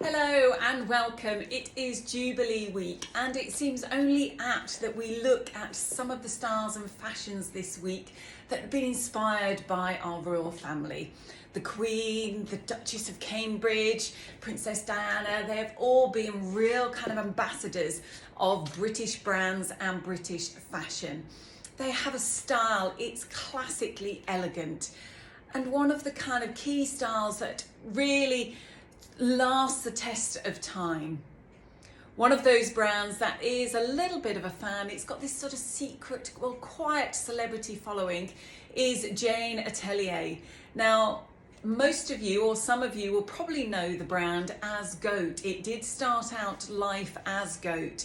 Hello and welcome. It is Jubilee week and it seems only apt that we look at some of the styles and fashions this week that have been inspired by our royal family. The Queen, the Duchess of Cambridge, Princess Diana, they've all been real kind of ambassadors of British brands and British fashion. They have a style, it's classically elegant, and one of the kind of key styles that really lasts the test of time. One of those brands that is a little bit of a fan, it's got this sort of secret, well, quiet celebrity following, is Jane Atelier. Now, most of you, or some of you, will probably know the brand as Goat. It did start out life as Goat.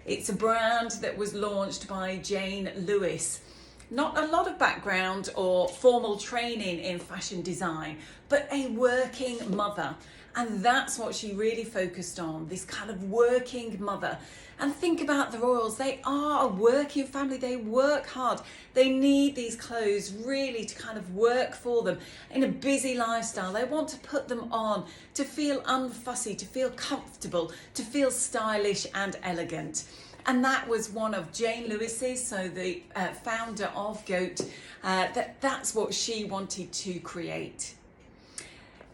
It's a brand that was launched by Jane Lewis. Not a lot of background or formal training in fashion design, but a working mother. And that's what she really focused on, this kind of working mother. And think about the royals, they are a working family, they work hard. They need these clothes really to kind of work for them in a busy lifestyle. They want to put them on to feel unfussy, to feel comfortable, to feel stylish and elegant. And that was one of Jane Lewis's, so the founder of Goat, that's what she wanted to create.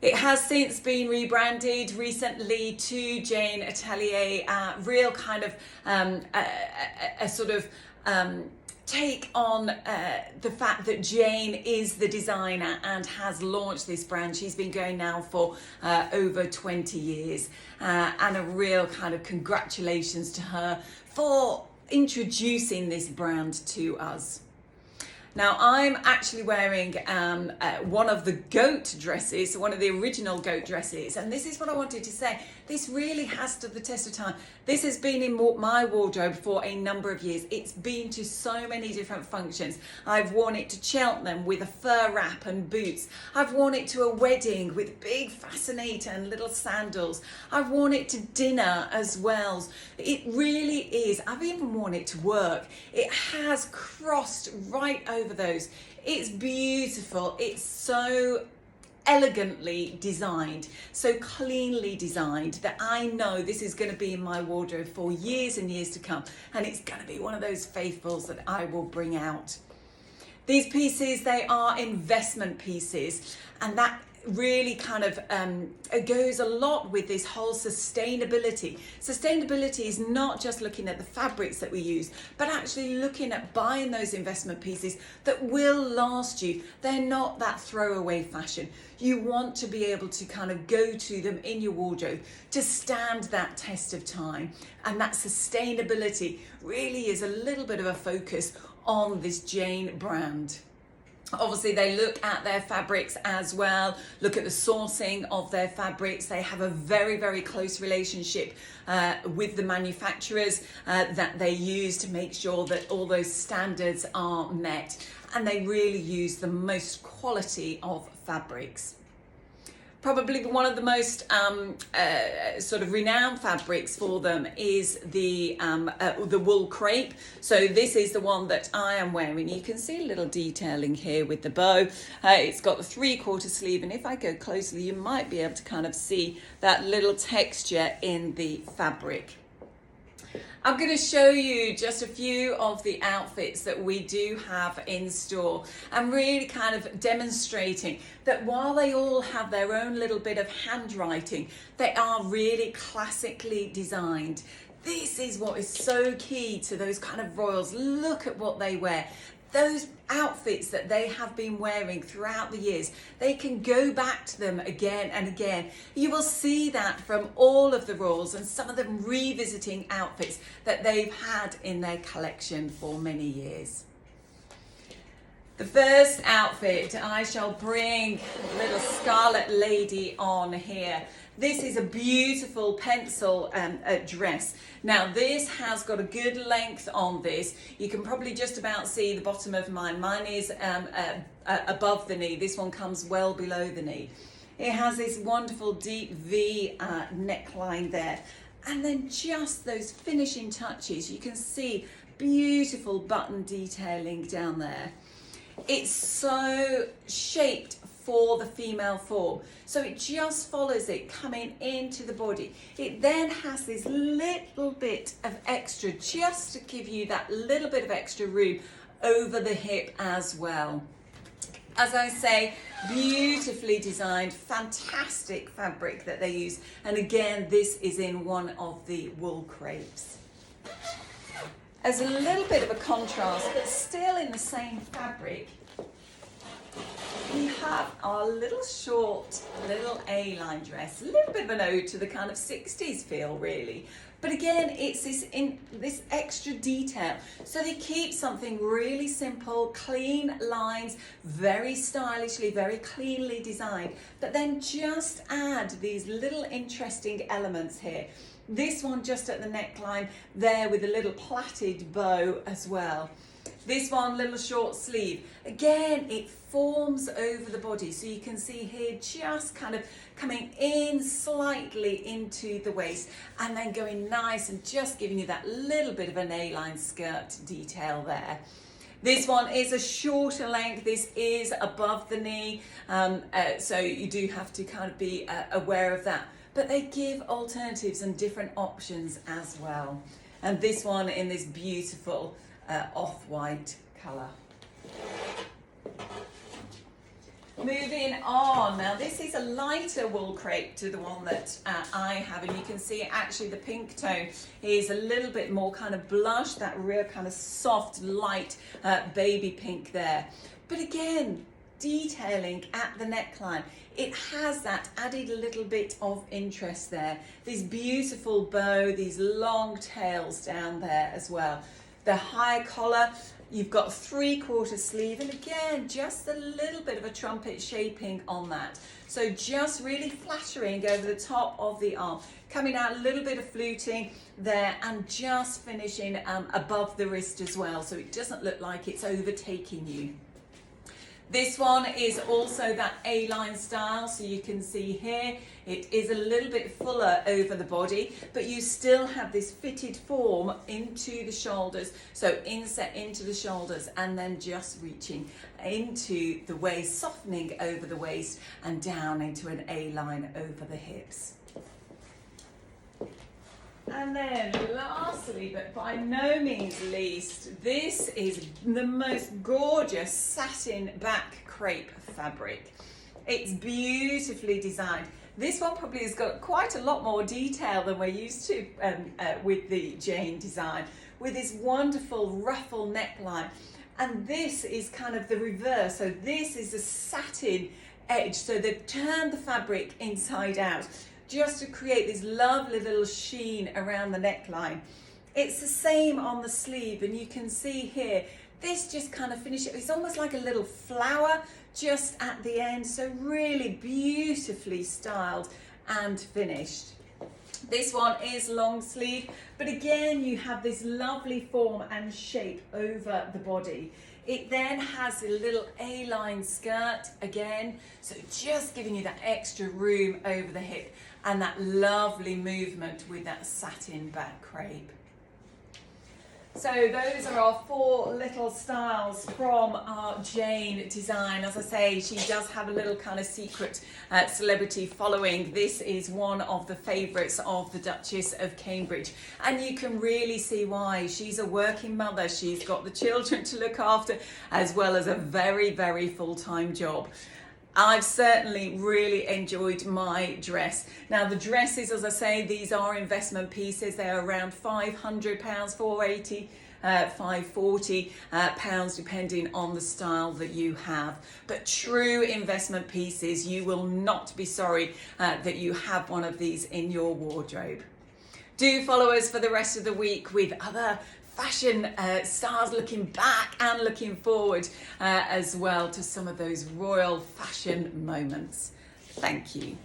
It has since been rebranded recently to Jane Atelier, real kind of a sort of take on the fact that Jane is the designer and has launched this brand. She's been going now for over 20 years, and a real kind of congratulations to her for introducing this brand to us. Now, I'm actually wearing one of the Goat dresses, one of the original Goat dresses, and this is what I wanted to say. This really has stood the test of time. This has been in my wardrobe for a number of years. It's been to so many different functions. I've worn it to Cheltenham with a fur wrap and boots. I've worn it to a wedding with big fascinator and little sandals. I've worn it to dinner as well. It really is. I've even worn it to work. It has crossed right over those. It's beautiful. It's so elegantly designed, so cleanly designed, that I know this is going to be in my wardrobe for years and years to come, and it's going to be one of those faithfuls that I will bring out. These pieces, they are investment pieces, and that really kind of goes a lot with this whole sustainability. Sustainability is not just looking at the fabrics that we use, but actually looking at buying those investment pieces that will last you. They're not that throwaway fashion. You want to be able to kind of go to them in your wardrobe to stand that test of time. And that sustainability really is a little bit of a focus on this Jane brand. Obviously, they look at their fabrics as well, look at the sourcing of their fabrics. They have a very, very close relationship with the manufacturers that they use to make sure that all those standards are met. And they really use the most quality of fabrics. Probably one of the most sort of renowned fabrics for them is the wool crepe. So this is the one that I am wearing. You can see a little detailing here with the bow. It's got the 3/4 sleeve, and if I go closely, you might be able to kind of see that little texture in the fabric. I'm going to show you just a few of the outfits that we do have in store, and really kind of demonstrating that while they all have their own little bit of handwriting, they are really classically designed. This is what is so key to those kind of royals. Look at what they wear. Those outfits that they have been wearing throughout the years, they can go back to them again and again. You will see that from all of the royals, and some of them revisiting outfits that they've had in their collection for many years. The first outfit, I shall bring little Scarlet Lady on here. This is a beautiful pencil dress. Now this has got a good length on this. You can probably just about see the bottom of mine. Mine is above the knee. This one comes well below the knee. It has this wonderful deep V neckline there. And then just those finishing touches. You can see beautiful button detailing down there. It's so shaped for the female form. So it just follows it coming into the body. It then has this little bit of extra just to give you that little bit of extra room over the hip as well. As I say, beautifully designed, fantastic fabric that they use. And again, this is in one of the wool crepes. As a little bit of a contrast, but still in the same fabric, we have our little short, little A-line dress. A little bit of an ode to the kind of 60s feel, really. But again, it's this extra detail. So they keep something really simple, clean lines, very stylishly, very cleanly designed, but then just add these little interesting elements here. This one just at the neckline there with a little plaited bow as well. This one, little short sleeve. Again, it forms over the body. So you can see here just kind of coming in slightly into the waist and then going nice and just giving you that little bit of an A-line skirt detail there. This one is a shorter length. This is above the knee. So you do have to kind of be aware of that. But they give alternatives and different options as well. And this one in this beautiful off-white colour. Moving on, now this is a lighter wool crepe to the one that I have, and you can see actually the pink tone is a little bit more kind of blush, that real kind of soft, light baby pink there. But again, detailing at the neckline, it has that added little bit of interest there. This beautiful bow, these long tails down there as well. The higher collar, you've got 3/4 sleeve, and again, just a little bit of a trumpet shaping on that. So just really flattering over the top of the arm, coming out a little bit of fluting there, and just finishing above the wrist as well, so it doesn't look like it's overtaking you. This one is also that A-line style, so you can see here it is a little bit fuller over the body, but you still have this fitted form into the shoulders, so inset into the shoulders and then just reaching into the waist, softening over the waist and down into an A-line over the hips. And then lastly, but by no means least, this is the most gorgeous satin back crepe fabric. It's beautifully designed. This one probably has got quite a lot more detail than we're used to with the Jane design, with this wonderful ruffle neckline. And this is kind of the reverse. So this is a satin edge. So they've turned the fabric inside out, just to create this lovely little sheen around the neckline. It's the same on the sleeve, and you can see here, this just kind of finishes, it's almost like a little flower just at the end, so really beautifully styled and finished. This one is long sleeve, but again, you have this lovely form and shape over the body. It then has a little A-line skirt again, so just giving you that extra room over the hip and that lovely movement with that satin back crepe. So those are our 4 little styles from our Jane design. As I say, she does have a little kind of secret celebrity following. This is one of the favourites of the Duchess of Cambridge, and you can really see why. She's a working mother, she's got the children to look after, as well as a very, very full-time job. I've certainly really enjoyed my dress. Now the dresses, as I say, these are investment pieces. They're around £500, £480, £540 depending on the style that you have. But true investment pieces, you will not be sorry that you have one of these in your wardrobe. Do follow us for the rest of the week with other fashion stars, looking back and looking forward as well to some of those royal fashion moments. Thank you.